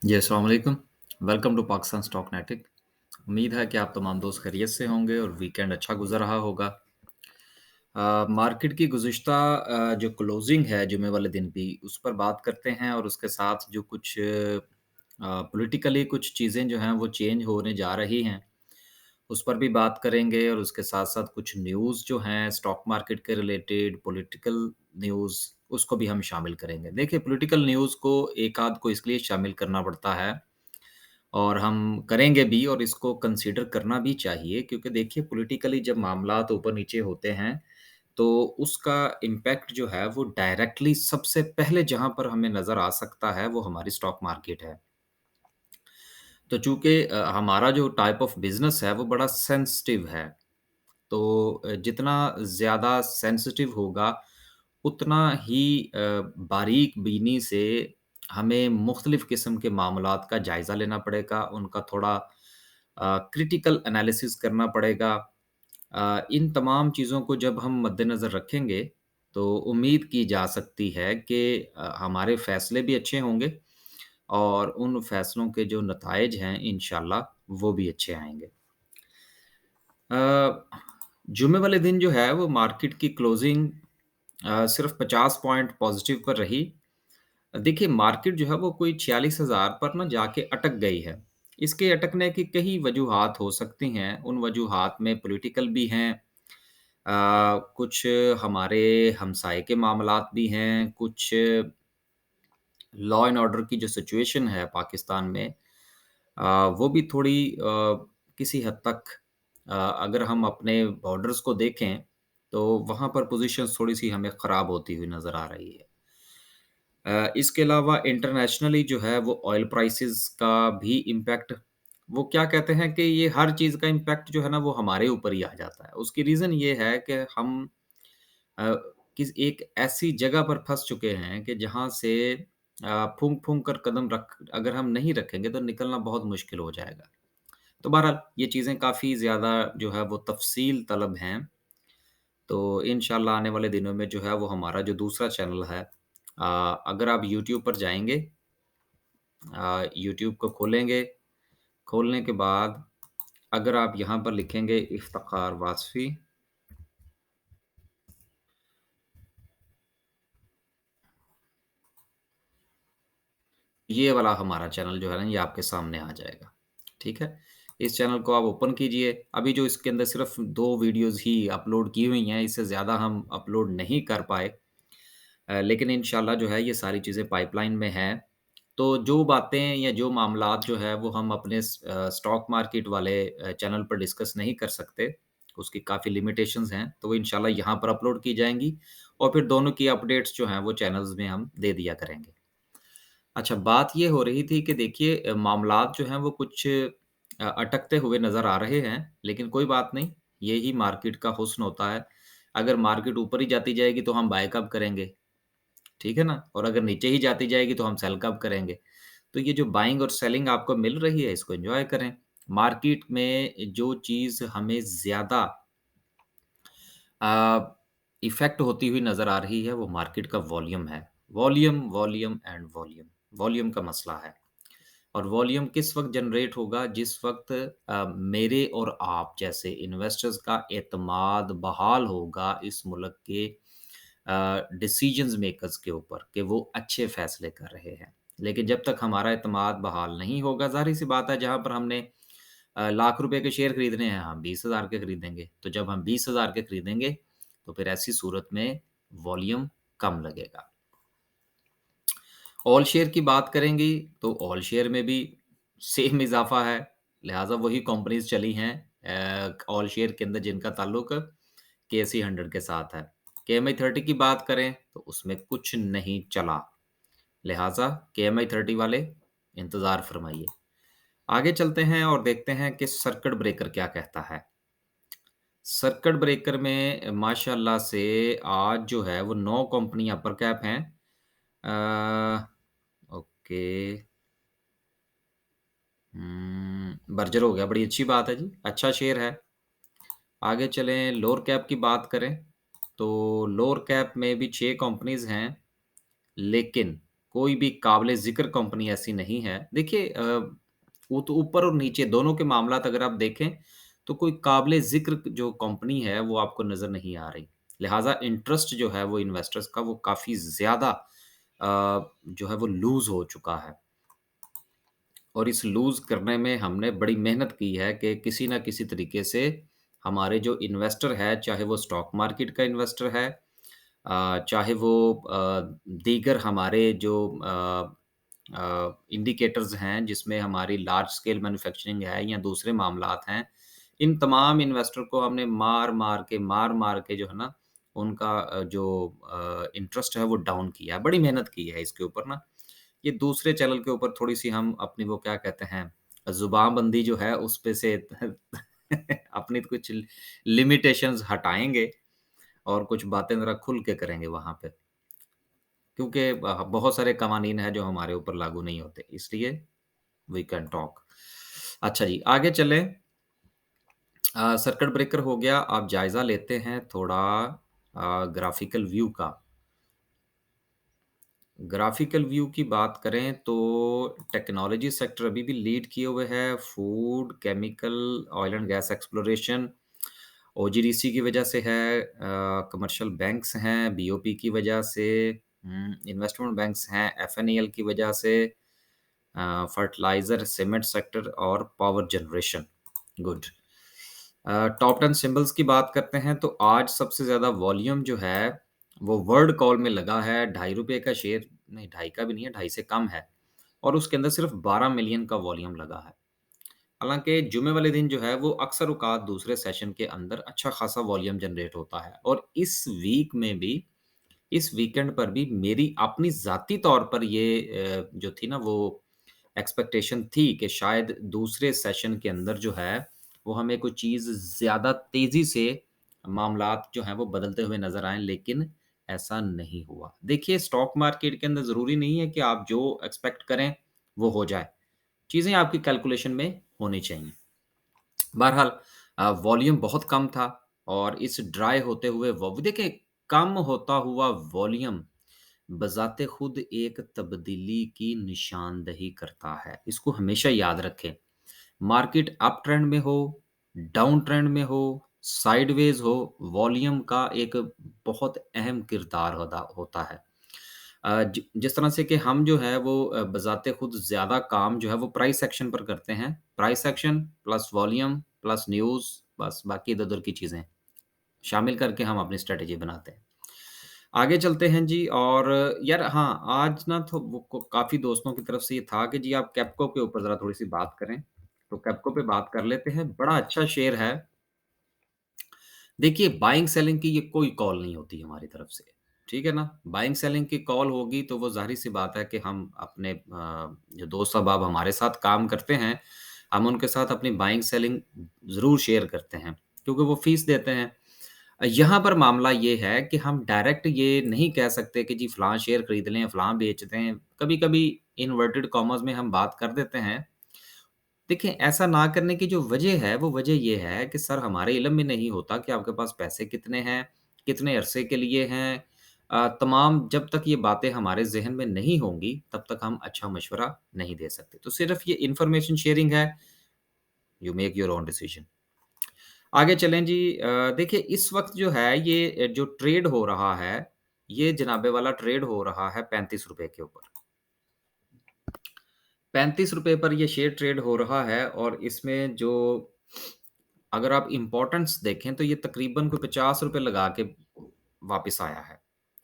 जी, अस्सलाम वालेकुम। Welcome to Pakistan stock नेटिक। उम्मीद है कि आप तमाम दोस्त खैरियत से होंगे और वीकेंड अच्छा गुज़र रहा होगा। मार्केट की गुज़िश्ता जो क्लोज़िंग है जुमे वाले दिन की, उस पर बात करते हैं और उसके साथ जो कुछ पॉलिटिकली कुछ चीज़ें जो हैं वो चेंज होने जा रही हैं, उस पर भी बात करेंगे और उसके साथ-साथ कुछ न्यूज़ जो हैं स्टॉक मार्केट के रिलेटेड, पॉलिटिकल न्यूज़, उसको भी हम शामिल करेंगे। देखिए, पॉलिटिकल न्यूज़ को एक-आध को इसलिए शामिल करना पड़ता है और हम करेंगे भी और इसको कंसीडर करना भी चाहिए क्योंकि देखिए पॉलिटिकली जब मामलात ऊपर-नीचे होते हैं, तो उसका इम्पैक्ट जो है वो डायरेक्टली सबसे पहले जहाँ पर हमें नज़र आ सकता है, वो हमारी स्टॉक मार्केट है। तो चूँकि हमारा जो टाइप ऑफ बिज़नेस है, वो बड़ा सेंसिटिव है। तो जितना ज़्यादा सेंसिटिव होगा, उतना ही बारीक-बीनी से हमें मुख्तलिफ़ किस्म के मामलात का जायज़ा लेना पड़ेगा, उनका थोड़ा क्रिटिकल एनालिसिस करना पड़ेगा। इन तमाम चीज़ों को जब हम मद्देनज़र रखेंगे, तो उम्मीद की जा सकती है कि हमारे फ़ैसले भी अच्छे होंगे और उन फ़ैसलों के जो नताइज हैं, इंशाअल्लाह, वो भी अच्छे आएँगे। अ, जुमे वाले दिन जो है वो मार्केट की क्लोजिंग सिर्फ 50 पॉइंट पॉजिटिव पर रही। देखिए मार्केट जो है वो कोई 46,000 पर ना जाके अटक गई है। इसके अटकने की कई वजूहात हो सकती हैं। उन वजूहात में पॉलिटिकल भी हैं, कुछ हमारे हमसाये के मामलात भी हैं, कुछ लॉ एंड ऑर्डर की जो सिचुएशन है पाकिस्तान में, वो भी थोड़ी किसी हद तक, अगर हम अपने बॉर्डर्स को देखें, तो वहाँ पर पोज़ीशंस थोड़ी-सी हमें ख़राब होती हुई नज़र आ रही है। इसके अलावा इंटरनेशनली जो है वो ऑयल प्राइसेज़ का भी इम्पैक्ट, वो क्या कहते हैं कि ये हर चीज़ का इम्पैक्ट जो है ना वो हमारे ऊपर ही आ जाता है। उसकी रीज़न ये है कि हम अ, किस एक ऐसी जगह पर फँस चुके हैं कि जहाँ से फूँक-फूँक कर कदम रख अगर हम नहीं रखेंगे तो निकलना बहुत मुश्किल हो जाएगा। तो बहरहाल ये चीज़ें काफ़ी ज़्यादा जो है वो तफ़सील तलब हैं। तो इंशाअल्लाह आने वाले दिनों में जो है वो हमारा जो दूसरा चैनल है, अगर आप यूट्यूब पर जाएँगे, यूट्यूब को खोलेंगे, खोलने के बाद अगर आप यहाँ पर लिखेंगे इफ्तिख़ार वासफ़ी, ये वाला हमारा चैनल जो है ना ये आपके सामने आ जाएगा, ठीक है? इस चैनल को आप ओपन कीजिए, अभी जो इसके अंदर सिर्फ़ 2 वीडियोज़ ही अपलोड की हुई हैं, इससे ज़्यादा हम अपलोड नहीं कर पाए। लेकिन इंशाअल्लाह जो है ये सारी चीज़ें पाइपलाइन में हैं। तो जो बातें या जो मामलात जो है वो हम अपने स्टॉक मार्केट वाले चैनल पर डिस्कस नहीं कर सकते, उसकी काफ़ी लिमिटेशंस हैं, तो वो इंशाअल्लाह यहाँ पर अपलोड की जाएँगी और फिर दोनों की अपडेट्स जो हैं वो चैनल्स में हम दे दिया करेंगे। अच्छा, बात ये हो रही थी कि देखिए मामलात जो हैं वो कुछ अटकते हुए नज़र आ रहे हैं, लेकिन कोई बात नहीं, यही मार्केट का हुस्न होता है। अगर मार्केट ऊपर ही जाती जाएगी तो हम बाय कब करेंगे? ठीक है ना? और अगर नीचे ही जाती जाएगी तो हम सेल कब करेंगे? तो ये जो बाइंग और सेलिंग आपको मिल रही है इसको एन्जॉय करें। मार्केट में जो चीज़ हमें ज़्यादा अ, इफ़ेक्ट होती हुई नज़र आ रही है वो मार्केट का वॉल्यूम है। Volume, volume and volume. Volume का मसला है और वॉल्यूम किस वक़्त जनरेट होगा जिस वक़्त मेरे और आप जैसे इन्वेस्टर्स का एतमाद बहाल होगा इस मुल्क के डिसीजंस मेकर्स के ऊपर कि वो अच्छे फ़ैसले कर रहे हैं। लेकिन जब तक हमारा एतमाद बहाल नहीं होगा, ज़ाहिर-सी बात है जहाँ पर हमने लाख रुपए के शेयर खरीदने हैं, हम 20,000 के खरीदेंगे। तो जब हम 20,000 के खरीदेंगे, तो फिर ऐसी सूरत में वॉल्यूम कम लगेगा। ऑल शेयर की बात करेंगी, तो ऑल शेयर में भी सेम इज़ाफ़ा है, लिहाज़ा वही कंपनीज़ चली हैं ऑल शेयर के अंदर जिनका ताल्लुक केएसई 100 के साथ है। केएमआई 30 की बात करें, तो उसमें कुछ नहीं चला, लिहाज़ा केएमआई 30 वाले इंतज़ार फ़रमाइए। आगे चलते हैं और देखते हैं कि सर्किट ब्रेकर क्या कहता है। सर्किट ब्रेकर में माशाअल्लाह से आज जो है वो 9 कंपनियाँ अपर कैप हैं। अ, ओके, बर्जर हो गया, बड़ी अच्छी बात है जी, अच्छा शेयर है। आगे चलें लोअर कैप की बात करें, तो लोअर कैप में भी 6 कंपनीज़ हैं, लेकिन कोई भी काबिल-ज़िक्र कंपनी ऐसी नहीं है। देखिए वो तो ऊपर और नीचे दोनों के मामलात अगर आप देखें, तो कोई काबिल-ज़िक्र जो कंपनी है, वो आपको नज़र नहीं आ रही। लिहाज़ा इंटरेस्ट जो है वो इन्वेस्टर्स का वो काफ़ी ज़्यादा जो है वो लूज़ हो चुका है। और इस लूज़ करने में हमने बड़ी मेहनत की है कि किसी न किसी तरीके से हमारे जो इन्वेस्टर है, चाहे वो स्टॉक मार्केट का इन्वेस्टर है चाहे वो दीगर हमारे जो इंडिकेटर्स हैं, जिसमें हमारी लार्ज स्केल मैन्युफैक्चरिंग है या दूसरे मामलात हैं, इन तमाम इन्वेस्टर को हमने मार-मार के जो है ना, उनका जो इंटरेस्ट है वो डाउन किया है। बड़ी मेहनत की है इसके ऊपर ना। ये दूसरे चैनल के ऊपर थोड़ी-सी हम अपनी वो क्या कहते हैं, ज़ुबानबंदी जो है उस पे से अपनी कुछ लिमिटेशंस हटाएँगे और कुछ बातें ज़रा खुल के करेंगे वहाँ पे। क्योंकि बहुत सारे कवानीन हैं जो हमारे ऊपर लागू नहीं होते, इसलिए वी कैन टॉक। अच्छा जी, आगे चलें। सर्किट ब्रेकर हो गया, अब जायज़ा लेते हैं थोड़ा ग्राफ़िकल व्यू का। ग्राफ़िकल व्यू की बात करें तो टेक्नोलॉजी सेक्टर अभी भी लीड किए हुए है, food, chemical, oil and gas exploration, OGDC की वजह से है कमर्शियल बैंक्स हैं, बीओपी की वजह से इन्वेस्टमेंट बैंक्स हैं, एफएनएल की वजह से फर्टिलाइज़र, सीमेंट सेक्टर और power generation. Good. Top 10 symbols की बात करते हैं तो आज सबसे ज़्यादा वॉल्यूम जो है, वो वर्ल्ड कॉल में लगा है ₹2.5 का शेयर नहीं, ढाई का भी नहीं है, ढाई से कम है और उसके अंदर सिर्फ़ 12 मिलियन का वॉल्यूम लगा है। हालाँकि जुमे वाले दिन जो है वो अक्सर औकात दूसरे सेशन के अंदर अच्छा खासा वॉल्यूम जनरेट होता है और इस वीकेंड पर भी मेरी अपनी ज़ाती तौर पर ये जो थी ना वो एक्सपेक्टेशन थी कि शायद दूसरे सेशन के अंदर जो है, वो हमें कोई चीज़ ज़्यादा तेज़ी से मामलात जो हैं वो बदलते हुए नज़र आएँ, लेकिन ऐसा नहीं हुआ। देखिए स्टॉक मार्केट के अंदर ज़रूरी नहीं है कि आप जो एक्सपेक्ट करें, वो हो जाए। चीज़ें आपकी कैलकुलेशन में होनी चाहिए। बहरहाल वॉल्यूम बहुत कम था और इस ड्राई होते हुए देखिए कम होता हुआ वॉल्यूम बज़ाते खुद एक तब्दीली की निशानदही करता है। इसको हमेशा याद रखें। मार्केट अप ट्रेंड में हो, डाउन ट्रेंड में हो, साइडवेज़ हो, वॉल्यूम का एक बहुत अहम किरदार होता है। जिस तरह से कि हम जो है वो बज़ाते खुद ज़्यादा काम जो है वो प्राइस एक्शन पर करते हैं। Price action plus volume plus news बस बाकी इधर-उधर की चीज़ें शामिल करके हम अपनी स्ट्रैटेजी बनाते हैं। आगे चलते हैं जी और यार हाँ, आज ना तो वो को काफ़ी दोस्तों की तरफ से ये था कि जी आप कैप्को के ऊपर ज़रा थोड़ी-सी बात करें। तो कैप्को पे बात कर लेते हैं। बड़ा अच्छा शेयर है। देखिए बाइंग सेलिंग की ये कोई कॉल नहीं होती हमारी तरफ से, ठीक है ना? बाइंग सेलिंग की कॉल होगी तो वो ज़ाहिर-सी बात है कि हम अपने जो दोस्त अहबाब हमारे साथ काम करते हैं, हम उनके साथ अपनी बाइंग सेलिंग ज़रूर शेयर करते हैं, क्योंकि वो फ़ीस देते हैं। यहाँ पर मामला ये है कि हम डायरेक्ट ये नहीं कह सकते कि जी फलाँ शेयर खरीद लें, फलाँ बेच दें। कभी-कभी इन्वर्टेड कॉमर्स में हम बात कर देते हैं। देखिए, ऐसा ना करने की जो वजह है, वो वजह ये है कि सर हमारे इल्म में नहीं होता कि आपके पास पैसे कितने हैं, कितने अरसे के लिए हैं। तमाम जब तक ये बातें हमारे ज़हन में नहीं होंगी, तब तक हम अच्छा मशवरा नहीं दे सकते। तो सिर्फ़ ये इन्फॉर्मेशन शेयरिंग है, you make your own decision. आगे चलें जी देखिए इस वक़्त जो है ये जो ट्रेड हो रहा है, ये जनाबे वाला ट्रेड हो रहा है ₹35 के ऊपर। ₹35 पर ये शेयर ट्रेड हो रहा है और इसमें जो अगर आप इम्पोर्टेंस देखें तो ये तकरीबन कोई ₹50 लगा के वापस आया है।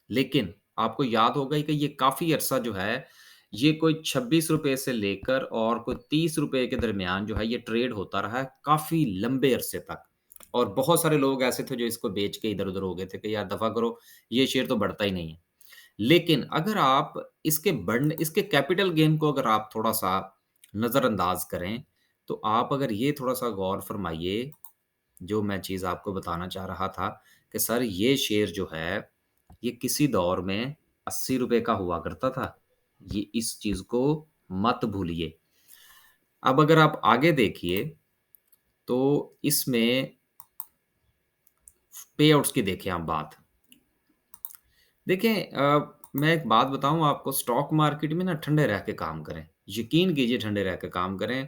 लेकिन आपको याद होगा ही कि ये काफ़ी अरसा जो है, ये कोई ₹26 से लेकर और कोई ₹30 के दरमियान जो है ये ट्रेड होता रहा है काफ़ी लंबे अरसे तक। और बहुत सारे लोग ऐसे थे जो इसको बेच के इधर-उधर हो गए थे कि यार दफ़ा करो, ये शेयर तो बढ़ता ही नहीं है। लेकिन अगर आप इसके कैपिटल गेन को अगर आप थोड़ा-सा नज़रअंदाज़ करें, तो आप अगर ये थोड़ा-सा गौर फरमाइए, जो मैं चीज़ आपको बताना चाह रहा था कि सर ये शेयर जो है, ये किसी दौर में ₹80 का हुआ करता था। ये इस चीज़ को मत भूलिए। अब अगर आप आगे देखिए, तो इसमें पेआउट्स की देखें आप बात। देखें मैं एक बात बताऊँ आपको, स्टॉक मार्केट में ना ठंडे रह के काम करें। यकीन कीजिए ठंडे रह के काम करें।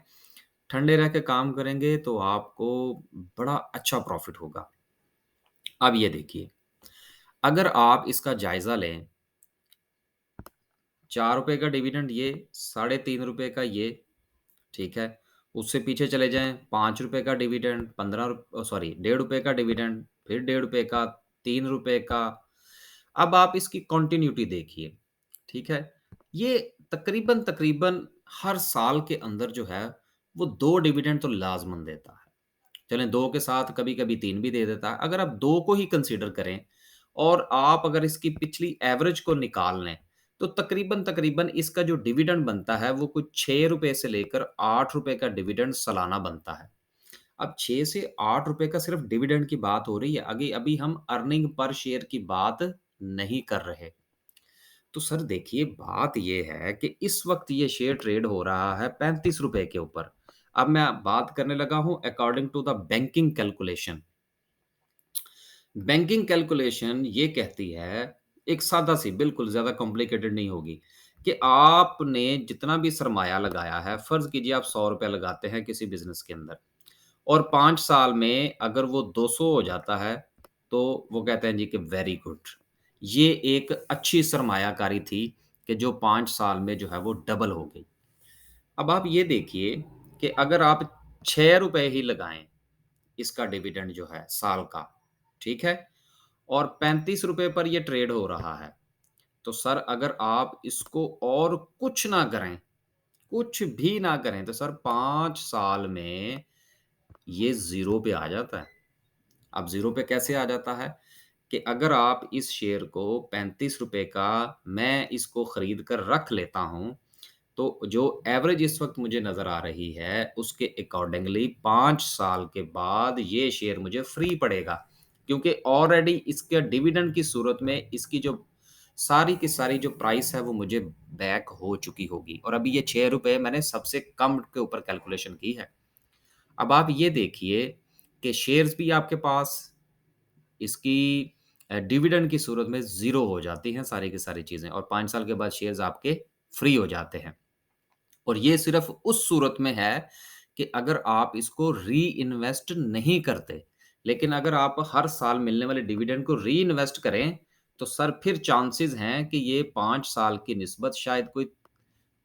ठंडे रह के काम करेंगे तो आपको बड़ा अच्छा प्रॉफ़िट होगा। अब ये देखिए, अगर आप इसका जायज़ा लें, ₹4 का डिविडेंड ये, ₹3.5 का ये, ठीक है? उससे पीछे चले जाएँ, ₹5 का डिविडेंड, सॉरी ₹1.5 का डिविडेंड, फिर ₹1.5 का, ₹3 का। अब आप इसकी कंटिन्यूटी देखिए, ठीक है? ये तकरीबन-तकरीबन हर साल के अंदर जो है, वो 2 डिविडेंड तो लाज़मन देता है। चलें 2 के साथ कभी-कभी 3 भी दे देता है। अगर आप 2 को ही कंसीडर करें और आप अगर इसकी पिछली एवरेज को निकाल लें, तो तकरीबन-तकरीबन इसका जो डिविडेंड बनता है, वो कुछ ₹6 से लेकर ₹8 का डिविडेंड सालाना बनता है। अब 6 से ₹8 का सिर्फ़ डिविडेंड की बात हो रही है, अभी अभी हम अर्निंग पर शेयर की बात नहीं कर रहे। तो सर देखिए, बात ये है कि इस वक़्त ये शेयर ट्रेड हो रहा है ₹35 के ऊपर। अब मैं बात करने लगा हूँ according to the banking calculation. Banking calculation ये कहती है, एक सादा-सी बिल्कुल ज़्यादा कॉम्प्लिकेटेड नहीं होगी, कि आपने जितना भी सरमाया लगाया है, फ़र्ज़ कीजिए आप ₹100 लगाते हैं किसी बिज़नेस के अंदर और 5 साल में अगर वो 200 हो जाता है, तो वो कहते हैं जी कि वेरी गुड। ये एक अच्छी सरमायाकारी थी कि जो 5 साल में जो है वो डबल हो गई। अब आप ये देखिए कि अगर आप ₹6 ही लगाएँ, इसका डिविडेंड जो है साल का, ठीक है? और ₹35 पर ये ट्रेड हो रहा है। तो सर अगर आप इसको और कुछ ना करें, कुछ भी ना करें, तो सर 5 साल में ये ज़ीरो पे आ जाता है। अब ज़ीरो पे कैसे आ जाता है? कि अगर आप इस शेयर को ₹35 का मैं इसको खरीद कर रख लेता हूँ, तो जो एवरेज इस वक़्त मुझे नज़र आ रही है, उसके अकॉर्डिंगली 5 साल के बाद ये शेयर मुझे फ्री पड़ेगा। क्योंकि ऑलरेडी इसके डिविडेंड की सूरत में इसकी जो सारी की सारी जो प्राइस है, वो मुझे बैक हो चुकी होगी और अभी ये ₹6 मैंने सबसे कम के ऊपर कैलकुलेशन की है। अब आप ये देखिए कि शेयर्स भी आपके पास इसकी डिविडेंड की सूरत में ज़ीरो हो जाती हैं सारी की सारी चीज़ें और 5 साल के बाद शेयर्स आपके फ्री हो जाते हैं। और ये सिर्फ़ उस सूरत में है कि अगर आप इसको री-इन्वेस्ट नहीं करते। लेकिन अगर आप हर साल मिलने वाले डिविडेंड को री-इन्वेस्ट करें, तो सर फिर चांसेज़ हैं कि ये 5 साल की निस्बत शायद कोई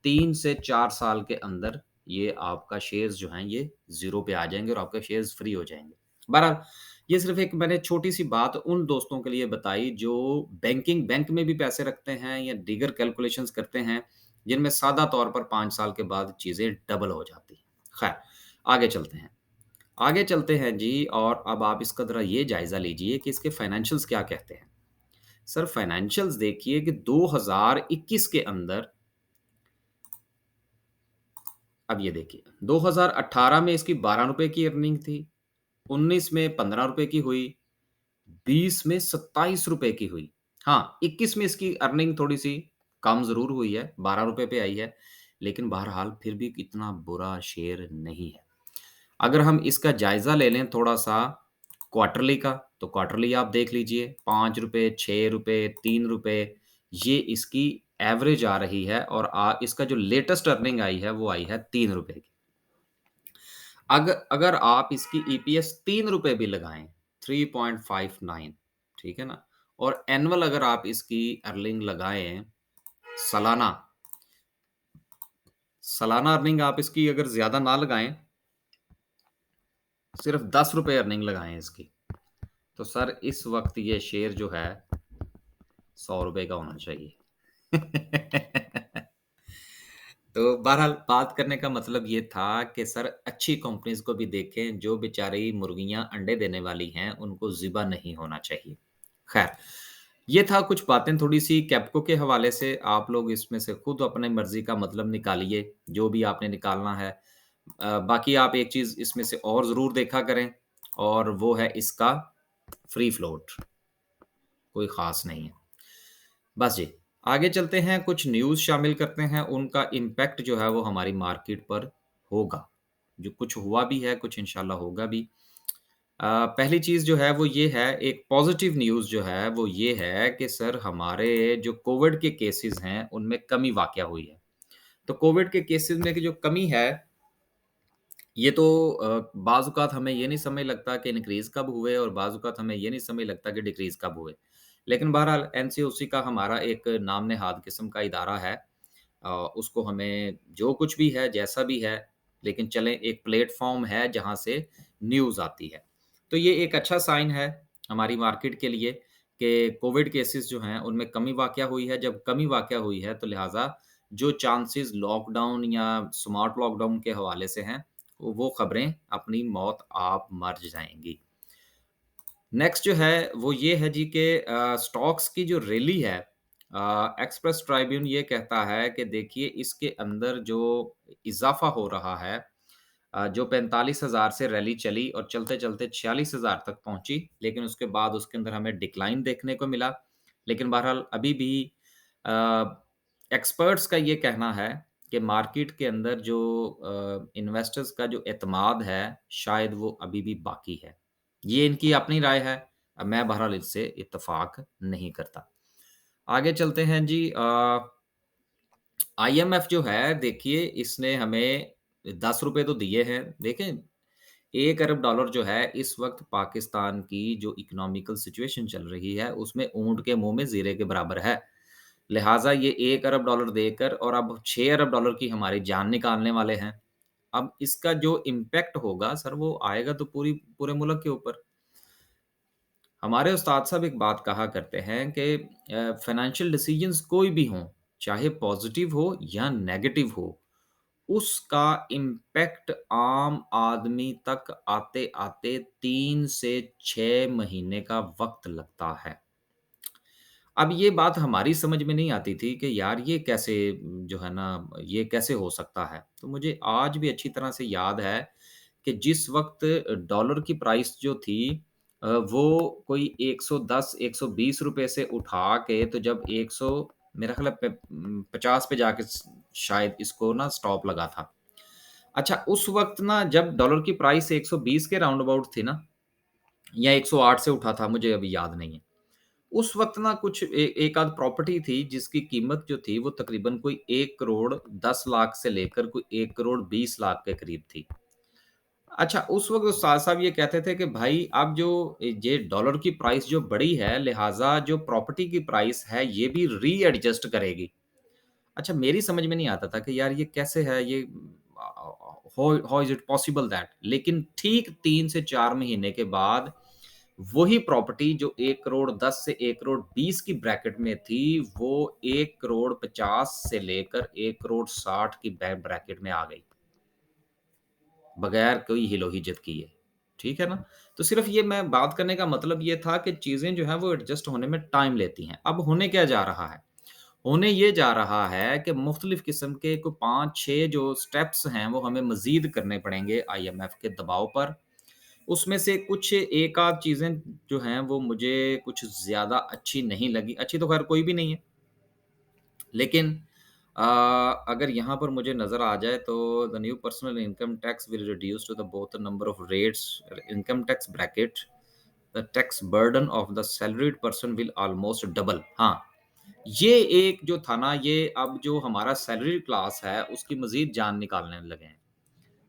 3 से 4 साल के अंदर ये आपका शेयर्स जो हैं ये ज़ीरो पे आ जाएँगे और आपके शेयर्स फ्री हो जाएँगे। बहरहाल, ये सिर्फ़ एक मैंने छोटी-सी बात उन दोस्तों के लिए बताई जो बैंक में भी पैसे रखते हैं या दीगर कैलकुलेशंस करते हैं, जिनमें सादा तौर पर 5 साल के बाद चीज़ें डबल हो जाती हैं। ख़ैर, आगे चलते हैं। आगे चलते हैं जी और अब आप इसका ज़रा ये जायज़ा लीजिए कि इसके फाइनेंशियल्स क्या कहते हैं। सर फाइनेंशियल्स देखिए कि 2021 के अंदर अब ये देखिए, 2018 में इसकी ₹12 की अर्निंग थी, 19 में ₹15 की हुई, 20 में ₹27 की हुई। हाँ, 21 में इसकी अर्निंग थोड़ी-सी कम ज़रूर हुई है, ₹12 पे आई है, लेकिन बहरहाल फिर भी इतना बुरा शेयर नहीं है। अगर हम इसका जायज़ा ले लें थोड़ा-सा क्वार्टरली का, तो क्वार्टरली आप देख लीजिए ₹5, ₹6, ₹3 ये इसकी एवरेज आ रही है और इसका जो लेटेस्ट अर्निंग आई है, वो आई है ₹3 की। अगर आप इसकी ईपीएस ₹3 भी लगाएँ, 3.59 ठीक है ना? और एनुअल अगर आप इसकी अर्निंग लगाएँ सालाना, सालाना अर्निंग आप इसकी अगर ज़्यादा ना लगाएँ, सिर्फ़ ₹10 अर्निंग लगाएँ इसकी, तो सर इस वक़्त ये शेयर जो है ₹100 का होना चाहिए। तो बहरहाल बात करने का मतलब ये था कि सर अच्छी कंपनीज़ को भी देखें, जो बेचारी मुर्गियाँ अंडे देने वाली हैं, उनको ज़िबा नहीं होना चाहिए। ख़ैर, ये था कुछ बातें थोड़ी-सी कैप्को के हवाले से, आप लोग इसमें से खुद अपनी मर्ज़ी का मतलब निकालिए, जो भी आपने निकालना है। बाकी आप एक चीज़ इसमें से और ज़रूर देखा करें और वो है इसका फ्री फ्लोट, कोई ख़ास नहीं है। बस जी, आगे चलते हैं, कुछ न्यूज़ शामिल करते हैं, उनका इम्पैक्ट जो है वो हमारी मार्केट पर होगा। जो कुछ हुआ भी है, कुछ इंशाल्लाह होगा भी। पहली चीज़ जो है वो ये है, एक पॉज़िटिव न्यूज़ जो है वो ये है कि सर हमारे जो कोविड के केसेज़ हैं, उनमें कमी वाक़या हुई है। तो कोविड के केसेज़ में की जो कमी है, ये तो बाज़-औक़ात हमें ये नहीं समझ लगता कि इंक्रीज़ कब हुए और बाज़-औक़ात हमें ये नहीं समझ लगता कि डिक्रीज़ कब हुए। लेकिन बहरहाल एनसीओसी का हमारा एक नाम-नहाद किस्म का इदारा है। उसको हमें जो कुछ भी है, जैसा भी है, लेकिन चलें एक प्लेटफ़ॉर्म है जहाँ से न्यूज़ आती है। तो ये एक अच्छा साइन है हमारी मार्केट के लिए कि कोविड केसेज़ जो हैं, उनमें कमी वाक़या हुई है। जब कमी वाक़या हुई है, तो लिहाज़ा जो चांसेज़ लॉकडाउन या स्मार्ट लॉकडाउन के हवाले से हैं, वो खबरें अपनी मौत आप मर जाएँगी। नेक्स्ट जो है वो ये है जी कि स्टॉक्स की जो रैली है, एक्सप्रेस ट्राइब्यून ये कहता है कि देखिए इसके अंदर जो इज़ाफ़ा हो रहा है, जो 45,000 से रैली चली और चलते-चलते 46,000 तक पहुँची, लेकिन उसके बाद उसके अंदर हमें डिक्लाइन देखने को मिला। लेकिन बहरहाल अभी भी अ, एक्सपर्ट्स का ये कहना है कि मार्केट के अंदर जो इन्वेस्टर्स का जो एतमाद है, शायद वो अभी भी बाकी है। ये इनकी अपनी राय है। मैं बहरहाल इससे इत्तेफ़ाक नहीं करता। आगे चलते हैं जी। आईएमएफ जो है देखिए इसने हमें ₹10 तो दिए हैं। देखें, 1 अरब डॉलर जो है इस वक़्त पाकिस्तान की जो इकोनॉमिकल सिचुएशन चल रही है, उसमें ऊँट के मुँह में ज़ीरे के बराबर है। लिहाज़ा ये 1 अरब डॉलर देकर और अब 6 अरब डॉलर की हमारी जान निकालने वाले हैं। अब इसका जो इम्पैक्ट होगा सर वो आएगा तो पूरे मुल्क के ऊपर। हमारे उस्ताद साहब एक बात कहा करते हैं कि फाइनेंशियल डिसीजंस कोई भी हों, चाहे पॉजिटिव हो या नेगेटिव हो, उसका इम्पैक्ट आम आदमी तक आते-आते 3 से 6 महीने का वक़्त लगता है। अब ये बात हमारी समझ में नहीं आती थी कि यार ये कैसे जो है ना, ये कैसे हो सकता है? तो मुझे आज भी अच्छी तरह से याद है कि जिस वक़्त डॉलर की प्राइस जो थी, वो कोई 110 ₹120 से उठा के तो जब 100 मेरा ख़्याल है 50 पे जाके शायद इसको ना स्टॉप लगा था। अच्छा उस वक़्त ना जब डॉलर की प्राइस 120 के राउंड अबाउट थी ना, या 108 से उठा था, मुझे अभी याद नहीं है। उस वक़्त ना कुछ एक आध प्रॉपर्टी थी जिसकी कीमत जो थी वो तकरीबन कोई 1 करोड़ 10 लाख से लेकर कोई 1 करोड़ 20 लाख के करीब थी। अच्छा, उस वक़्त उस्ताद साहब ये कहते थे कि भाई अब जो ये डॉलर की प्राइस जो बढ़ी है, लिहाज़ा जो प्रॉपर्टी की प्राइस है, ये भी रीएडजस्ट करेगी। अच्छा, मेरी समझ में नहीं आता था कि यार ये कैसे है, ये how is it possible that? लेकिन ठीक 3 से 4 महीने के बाद वही प्रॉपर्टी जो 1 करोड़ 10 से 1 करोड़ 20 की ब्रैकेट में थी, वो 1 करोड़ 50 से लेकर 1 करोड़ 60 की ब्रैकेट में आ गई। बगैर कोई हिलो-हिज्जत किए, ठीक है ना? तो सिर्फ़ ये मैं बात करने का मतलब ये था कि चीज़ें जो हैं वो एडजस्ट होने में टाइम लेती हैं। अब होने क्या जा रहा है? होने ये जा रहा है कि मुख़्तलिफ़ किस्म के को 5-6 जो स्टेप्स हैं वो हमें मज़ीद करने पड़ेंगे आईएमएफ के दबाव पर। उसमें से कुछ एक आध चीज़ें जो हैं वो मुझे कुछ ज़्यादा अच्छी नहीं लगी। अच्छी तो ख़ैर कोई भी नहीं है। लेकिन अ, अगर यहाँ पर मुझे नज़र आ जाए तो the new personal income tax will reduce to the both the number of rates income tax bracket the tax burden of the salaried person will almost double. हाँ, ये एक जो था ना, ये अब जो हमारा सैलरी क्लास है उसकी मज़ीद जान निकालने लगे हैं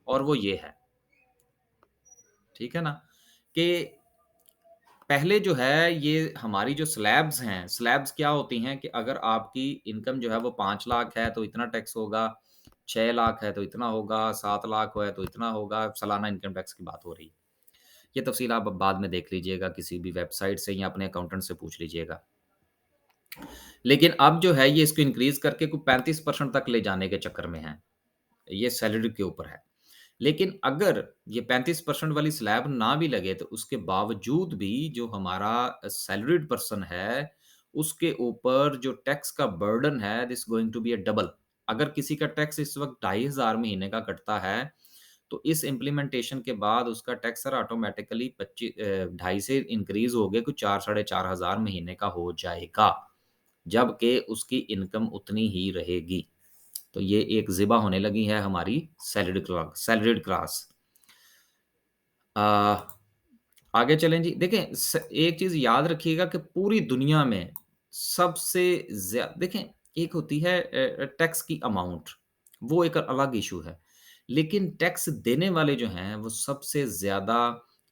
और वो ये है, ठीक है ना? कि पहले जो है ये हमारी जो स्लैब्स हैं, स्लैब्स क्या होती हैं कि अगर आपकी इनकम जो है वो 5 लाख है तो इतना टैक्स होगा, 6 लाख है तो इतना होगा, 7 लाख है तो इतना होगा, सालाना इनकम टैक्स की बात हो रही है। ये तफ़सील आप बाद में देख लीजिएगा किसी भी वेबसाइट से या अपने अकाउंटेंट से पूछ लीजिएगा। लेकिन अब जो है ये इसको इंक्रीज़ करके कोई 35% तक ले जाने के चक्कर में हैं। ये सैलरी के ऊपर है। लेकिन अगर ये 35% वाली स्लैब ना भी लगे तो उसके बावजूद भी जो हमारा सैलरीड पर्सन है, उसके ऊपर जो टैक्स का बर्डन है this going to be a double. अगर किसी का टैक्स इस वक़्त 2500 महीने का कटता है, तो इस इम्प्लीमेंटेशन के बाद उसका टैक्स सर ऑटोमैटिकली 2.5 से इंक्रीज़ हो के कुछ 4 साढ़े 4 हज़ार महीने का हो जाएगा, जबकि उसकी इनकम उतनी ही रहेगी। तो ये एक ज़िबा होने लगी है हमारी सैलरीड क्लास। अ, आगे चलें जी। देखें एक चीज़ याद रखिएगा कि पूरी दुनिया में सबसे देखें, एक होती है टैक्स की अमाउंट, वो एक अलग इश्यू है। लेकिन टैक्स देने वाले जो हैं, वो सबसे ज़्यादा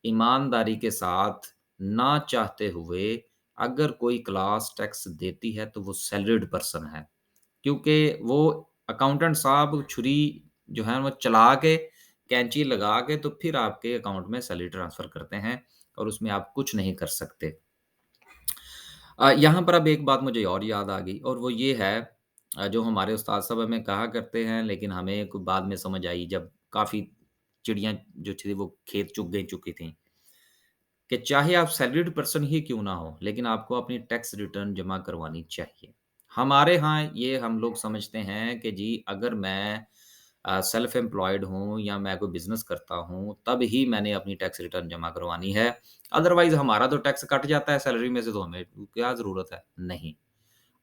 ईमानदारी के साथ, ना चाहते हुए अगर कोई क्लास टैक्स देती है, तो वो सैलरीड पर्सन है। क्योंकि वो अकाउंटेंट साहब छुरी जो है वो चला के, कैंची लगा के तो फिर आपके अकाउंट में सैलरी ट्रांसफ़र करते हैं और उसमें आप कुछ नहीं कर सकते। यहाँ पर अब एक बात मुझे और याद आ गई और वो ये है जो हमारे उस्ताद साहब हमें कहा करते हैं लेकिन हमें को बाद में समझ आई जब काफ़ी चिड़ियाँ जो थी वो खेत चुग चुकी थीं, कि चाहे आप सैलरीड पर्सन ही क्यों ना हो, लेकिन आपको अपनी टैक्स रिटर्न जमा करवानी चाहिए। हमारे यहाँ ये हम लोग समझते हैं कि जी अगर मैं सेल्फ एम्प्लॉयड हूँ या मैं कोई बिज़नेस करता हूँ, तब ही मैंने अपनी टैक्स रिटर्न जमा करवानी है। अदरवाइज़ हमारा तो टैक्स कट जाता है सैलरी में से तो हमें क्या ज़रूरत है? नहीं।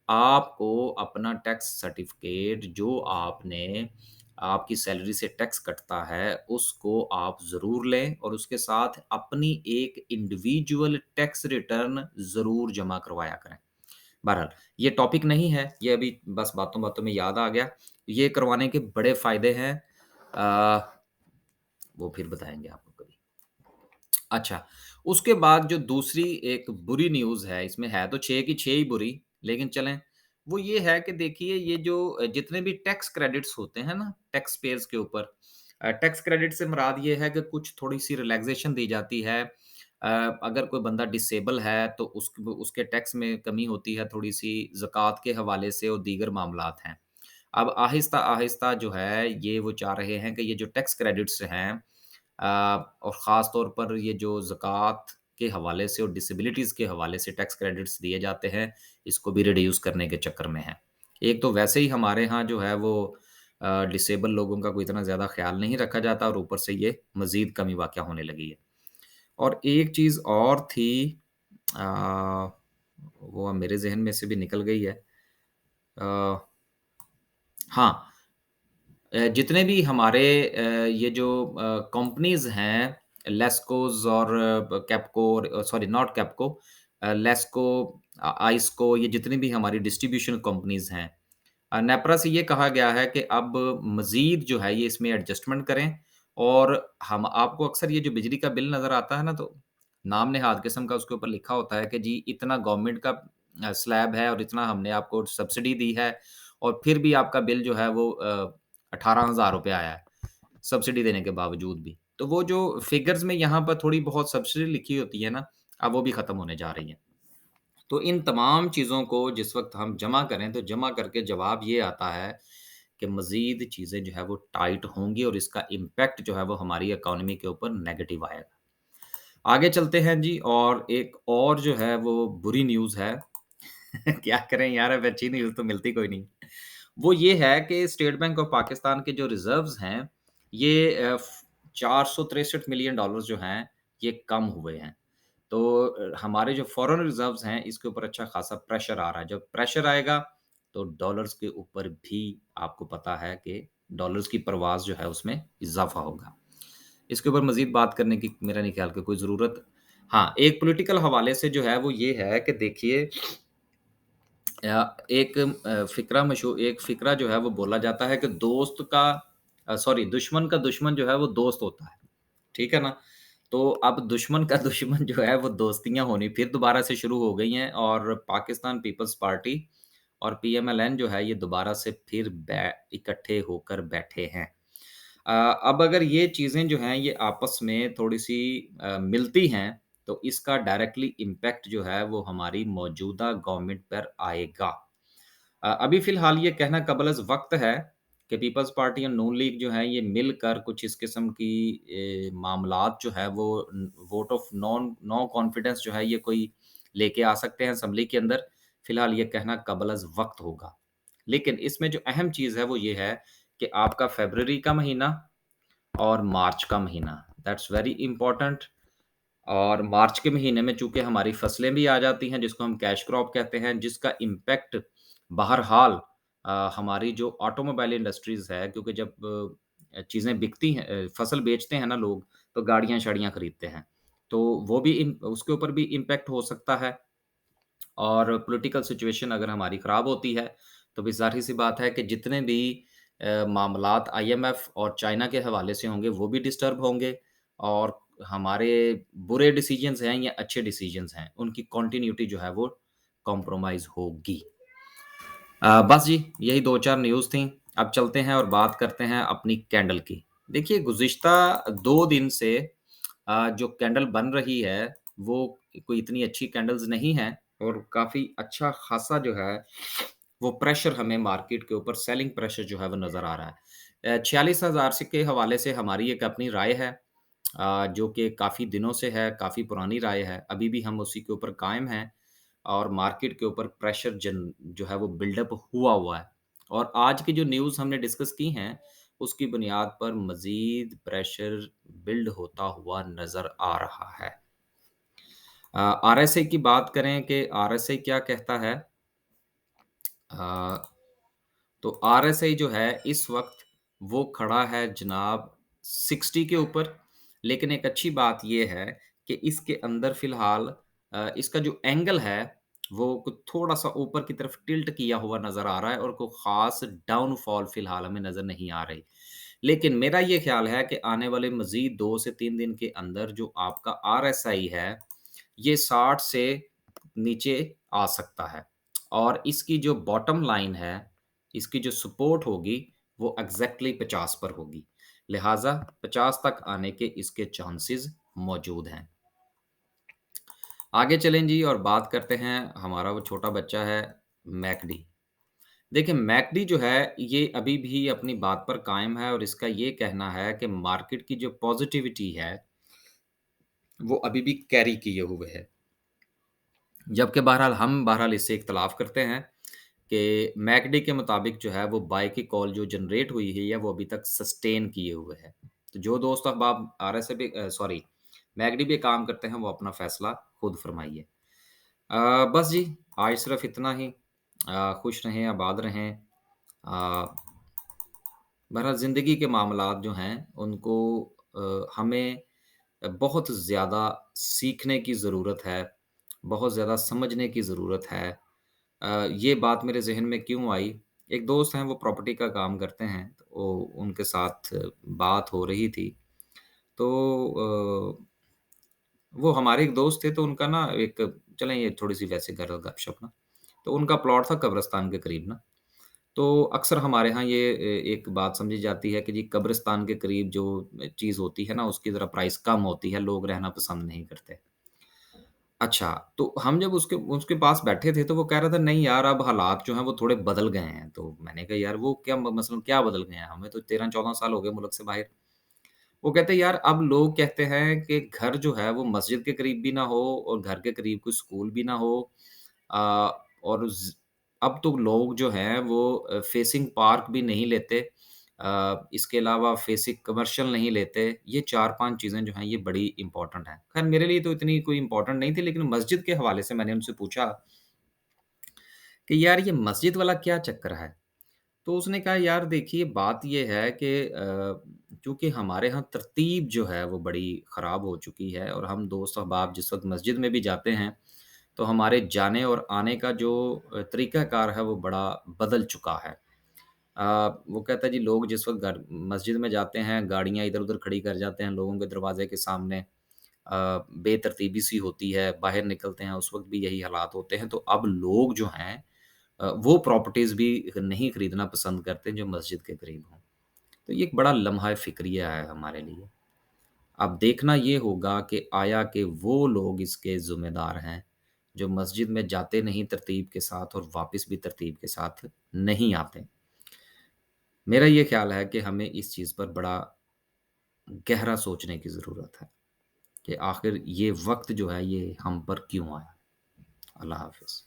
आपको अपना टैक्स सर्टिफ़िकेट जो आपने आपकी सैलरी से टैक्स कटता है, उसको आप ज़रूर लें और उसके साथ अपनी एक इंडिविजुअल टैक्स रिटर्न ज़रूर जमा करवाया करें। बहरहाल, ये टॉपिक नहीं है, ये अभी बस बातों-बातों में याद आ गया। ये करवाने के बड़े फ़ायदे हैं। वो फिर बताएँगे आपको कभी। अच्छा, उसके बाद जो दूसरी एक बुरी न्यूज़ है, इसमें है तो 6 की 6 ही बुरी, लेकिन चलें, वो ये है कि देखिए ये जो जितने भी टैक्स क्रेडिट्स होते हैं ना, टैक्स पेयर्स के ऊपर टैक्स क्रेडिट से मुराद ये है कि कुछ थोड़ी-सी रिलैक्सेशन दी जाती है। अगर कोई बंदा डिसेबल है, तो उसके टैक्स में कमी होती है थोड़ी-सी ज़कात के हवाले से और दीगर मामलात हैं। अब आहिस्ता-आहिस्ता जो है, ये वो चाह रहे हैं कि ये जो टैक्स क्रेडिट्स हैं अ, और ख़ास तौर पर ये जो ज़कात के हवाले से और डिसेबिलिटीज़ के हवाले से टैक्स क्रेडिट्स दिए जाते हैं, इसको भी रिड्यूस करने के चक्कर में हैं। एक तो वैसे ही हमारे यहाँ जो है वो डिसेबल लोगों का कोई इतना ज़्यादा ख़्याल नहीं रखा जाता और ऊपर से ये मज़ीद कमी वाक़या होने लगी है। और एक चीज़ और थी अ, वो अब मेरे ज़हन में से भी निकल गई है। अ, हाँ, जितने भी हमारे ये जो कंपनीज़ हैं, लेस्कोज़ और कैप्को सॉरी नॉट कैप्को लेस्को आइस्को ये जितनी भी हमारी डिस्ट्रीब्यूशन कंपनीज़ हैं, नेपरा से ये कहा गया है कि अब मज़ीद जो है ये इसमें एडजस्टमेंट करें और हम आपको अक्सर ये जो बिजली का बिल नज़र आता है ना, तो नाम नेहाद किस्म का उसके ऊपर लिखा होता है कि जी इतना गवर्नमेंट का स्लैब है और इतना हमने आपको सब्सिडी दी है और फिर भी आपका बिल जो है वो 18,000 रुपए आया है, सब्सिडी देने के बावजूद भी। तो वो जो फिगर्स में यहाँ पर थोड़ी बहुत सब्सिडी लिखी होती है ना, अब वो भी खत्म होने जा रही है। तो इन तमाम चीज़ों को जिस वक़्त हम जमा करें, तो जमा करके जवाब ये आता है कि मज़ीद चीज़ें जो है वो टाइट होंगी और इसका इम्पैक्ट जो है वो हमारी इकोनॉमी के ऊपर नेगेटिव आएगा। आगे चलते हैं जी और एक और जो है वो बुरी न्यूज़ है। क्या करें यार, अब अच्छी न्यूज़ तो मिलती कोई नहीं। वो ये है कि स्टेट बैंक ऑफ पाकिस्तान के जो रिज़र्व्स हैं, ये $463 मिलियन डॉलर्स जो हैं, ये कम हुए हैं। तो हमारे जो फ़ॉरेन रिज़र्व्स हैं, इसके ऊपर अच्छा खासा प्रेशर आ रहा है। जब प्रेशर आएगा, तो डॉलर्स के ऊपर भी आपको पता है कि डॉलर्स की परवाज़ जो है, उसमें इज़ाफ़ा होगा। इसके ऊपर मज़ीद बात करने की मेरा नहीं ख़्याल कि कोई ज़रूरत हाँ, एक पॉलिटिकल हवाले से जो है, वो ये है कि देखिए एक फ़िक्रा जो है वो बोला जाता है कि सॉरी दुश्मन का दुश्मन जो है वो दोस्त होता है, ठीक है ना? तो अब दुश्मन का दुश्मन जो है वो दोस्तियाँ होनी फिर दोबारा से शुरू हो गई हैं और पाकिस्तान पीपल्स पार्टी और पीएमएलएन जो है ये दोबारा से फिर बै इकट्ठे होकर बैठे हैं। अ, अब अगर ये चीज़ें जो हैं ये आपस में थोड़ी-सी मिलती हैं, तो इसका डायरेक्टली इम्पैक्ट जो है वो हमारी मौजूदा गवर्नमेंट पर आएगा। अभी फ़िलहाल ये कहना क़ब्ल वक़्त है कि पीपल्स पार्टी और नून लीग जो है ये मिलकर कुछ इस किस्म की मामलात जो है वो वोट ऑफ नो कॉन्फिडेंस जो है ये कोई लेके आ सकते हैं असेंबली के अंदर। फ़िलहाल ये कहना क़ब्ल वक़्त होगा। लेकिन इसमें जो अहम चीज़ है वो ये है कि आपका फ़रवरी का महीना और मार्च का महीना दैट्स वेरी इम्पोर्टेंट। और मार्च के महीने में चूँकि हमारी फसलें भी आ जाती हैं, जिसको हम कैश क्रॉप कहते हैं, जिसका इम्पैक्ट बहरहाल हमारी जो ऑटोमोबाइल इंडस्ट्रीज़ है क्योंकि जब चीज़ें बिकती हैं फसल बेचते हैं ना लोग, तो गाड़ियाँ-शाड़ियाँ खरीदते हैं। तो वो भी उसके ऊपर भी इम्पैक्ट हो सकता है। और पॉलिटिकल सिचुएशन अगर हमारी ख़राब होती है, तो भी ज़ाहिर-सी बात है कि जितने भी मामलात आईएमएफ और चाइना के हवाले से होंगे, वो भी डिस्टर्ब होंगे और हमारे बुरे डिसीज़न्स हैं या अच्छे डिसीज़न्स हैं, उनकी कंटिन्यूटी जो है वो कॉम्प्रोमाइज़ होगी। बस जी, यही 2-4 न्यूज़ थी। अब चलते हैं और बात करते हैं अपनी कैंडल की। देखिए, गुज़िश्ता 2 दिन से जो कैंडल बन रही है, वो कोई इतनी अच्छी कैंडल्स नहीं हैं और काफ़ी अच्छा खासा जो है, वो प्रेशर हमें मार्केट के ऊपर सेलिंग प्रेशर जो है वो नज़र आ रहा है। 46,000 से के हवाले से हमारी एक अपनी राय है जो कि काफ़ी दिनों से है, काफ़ी पुरानी राय है। अभी भी हम उसी के ऊपर कायम हैं और मार्केट के ऊपर प्रेशर जो है वो बिल्डअप हुआ है। और आज की जो न्यूज़ हमने डिस्कस की हैं, उसकी बुनियाद पर मज़ीद प्रेशर बिल्ड होता हुआ नज़र आ रहा है। आरएसआई की बात करें कि आरएसआई क्या कहता है? अ, तो आरएसआई जो है इस वक़्त वो खड़ा है जनाब 60 के ऊपर, लेकिन एक अच्छी बात ये है कि इसके अंदर फ़िलहाल इसका जो एंगल है वो कुछ थोड़ा-सा ऊपर की तरफ टिल्ट किया हुआ नज़र आ रहा है और कोई ख़ास डाउनफ़ॉल फ़िलहाल हमें नज़र नहीं आ रही। लेकिन मेरा ये ख़्याल है कि आने वाले मज़ीद 2 से 3 दिन के अंदर जो आपका आरएसआई है, ये 60 से नीचे आ सकता है और इसकी जो बॉटम लाइन है, इसकी जो सपोर्ट होगी, वो एग्ज़ैक्टली 50 पर होगी। लिहाज़ा 50 तक आने के इसके चांसेज़ मौजूद हैं। आगे चलें जी और बात करते हैं हमारा वो छोटा बच्चा है मैकडी। देखिए मैकडी जो है ये अभी भी अपनी बात पर कायम है और इसका ये कहना है कि मार्केट की जो पॉज़िटिविटी है, वो अभी भी कैरी किए हुए है। जबकि बहरहाल इससे इख्तलाफ करते हैं कि मैकडी के मुताबिक जो है वो बाय की कॉल जो जनरेट हुई है या वो अभी तक सस्टेन किए हुए है। तो जो दोस्त अहबाब आरएसए पे सॉरी मैकडी पे काम करते हैं वो अपना फ़ैसला खुद फरमाइए। बस जी आज सिर्फ़ इतना ही। खुश रहें, आबाद रहें। अ, बहरहाल ज़िंदगी के मामलात जो हैं उनको हमें बहुत ज़्यादा सीखने की ज़रूरत है, बहुत ज़्यादा समझने की ज़रूरत है। ये बात मेरे ज़हन में क्यों आई? एक दोस्त हैं वो प्रॉपर्टी का काम करते हैं, तो उनके साथ बात हो रही थी। तो अ, वो हमारे एक दोस्त थे तो उनका ना एक चलें ये थोड़ी-सी वैसे घर गपशप ना, तो उनका प्लॉट था कब्रिस्तान के करीब ना। तो अक्सर हमारे यहाँ ये एक बात समझी जाती है कि जी कब्रिस्तान के करीब जो चीज़ होती है ना उसकी ज़रा प्राइस कम होती है, लोग रहना पसंद नहीं करते। अच्छा, तो हम जब उसके उसके पास बैठे थे तो वो कह रहा था नहीं यार अब हालात जो हैं वो थोड़े बदल गए हैं। तो मैंने कहा यार वो क्या मसलन क्या बदल गए हैं? हमें तो 13-14 साल हो गए मुल्क से बाहर। वो कहते हैं यार अब लोग कहते हैं कि घर जो है वो मस्जिद के करीब भी ना हो और घर के करीब कोई स्कूल भी ना हो। अ, और अब तो लोग जो हैं वो फेसिंग पार्क भी नहीं लेते। इसके अलावा फेसिंग कमर्शियल नहीं लेते। ये 4-5 चीज़ें जो हैं ये बड़ी इम्पोर्टेंट हैं। ख़ैर मेरे लिए तो इतनी कोई इम्पोर्टेंट नहीं थी लेकिन मस्जिद के हवाले से मैंने उनसे पूछा कि यार ये मस्जिद वाला क्या चक्कर है? तो उसने कहा यार देखिए बात ये है कि चूँकि हमारे यहाँ तरतीब जो है वो बड़ी ख़राब हो चुकी है और हम दोस्त अहबाब जिस वक़्त मस्जिद में भी जाते हैं, तो हमारे जाने और आने का जो तरीक़ाकार है वो बड़ा बदल चुका है। वो कहता है जी लोग जिस वक़्त घर मस्जिद में जाते हैं, गाड़ियाँ इधर-उधर खड़ी कर जाते हैं लोगों के दरवाज़े के सामने। बेतरतीबी सी होती है, बाहर निकलते हैं उस वक़्त भी यही हालात होते हैं। तो अब लोग जो हैं वो प्रॉपर्टीज़ भी नहीं खरीदना पसंद करते जो मस्जिद के करीब हों। तो ये एक बड़ा लम्हा फ़िक्रिया है हमारे लिए। अब देखना ये होगा कि आया कि वो लोग इसके ज़िम्मेदार हैं, जो मस्जिद में जाते नहीं तरतीब के साथ और वापस भी तरतीब के साथ नहीं आते। मेरा ये ख़्याल है कि हमें इस चीज़ पर बड़ा गहरा सोचने की ज़रूरत है, कि आखिर ये वक़्त जो है ये हम पर क्यों आया? अल्लाह हाफ़िज़।